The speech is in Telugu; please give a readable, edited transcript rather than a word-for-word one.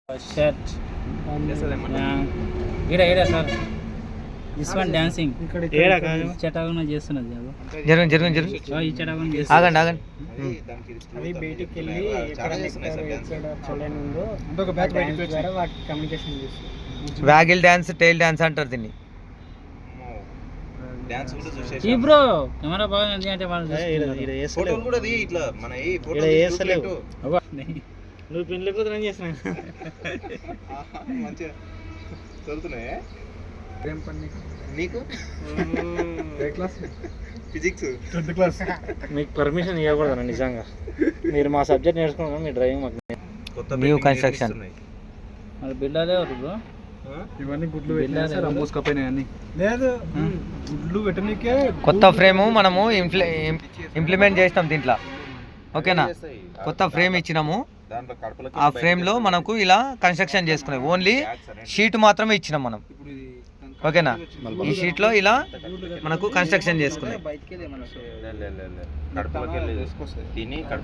షర్ట్ ఈడ సార్ దిస్ వన్ డాన్సింగ్ చటాగున చేస్తున్నది జరగండి ఈ చటాగున ఆగండి ఆగండి అవి బయటికి వెళ్ళి ఎక్కడ చూడని ఉందో ఒక బ్యాక్ ద్వారా వాటికి కమ్యూనికేషన్ చేస్తుంది. వ్యాగిల్ డ్యాన్స్ టైల్ డ్యాన్స్ అంటారు దీన్ని. డాన్స్ కూడా చూసేసి ఈ బ్రో కెమెరా బాగా అంటే వాళ్ళు ఫోటోలు కూడా ది ఇట్లా మన ఈ ఫోటో వేసలేవు. అవ్వ నువ్వు పెళ్ళి కూడా రన్ చేసిన మంచిగా చదువుతున్నాయే నీకు ఫిజిక్స్ 10th క్లాస్. మీకు పర్మిషన్ ఇవ్వకూడదు నిజంగా. మీరు మా సబ్జెక్ట్ నేర్చుకున్నాను, మీ డ్రైవింగ్ మాకు కొత్త న్యూ కన్స్ట్రక్షన్. మరి బిల్డర్ ఎవరు బ్రో? ఇవన్నీ గుడ్లు పెట్టినా మోసుకపోయినాయి అన్ని. లేదు గుడ్లు పెట్టనీకే కొత్త ఫ్రేము మనము ఇంప్లిమెంట్ చేస్తాం దీంట్లో. ఓకేనా, కొత్త ఫ్రేమ్ ఇచ్చినాము. దాంట్లో కడుపులకి ఆ ఫ్రేమ్లో మనకు ఇలా కన్స్ట్రక్షన్ చేసుకున్నాం. ఓన్లీ షీట్ మాత్రమే ఇచ్చినాం మనం. ఓకేనా, ఈ షీట్లో ఇలా మనకు కన్స్ట్రక్షన్ చేసుకున్నాం. కడుపులోకి వెళ్ళి తిని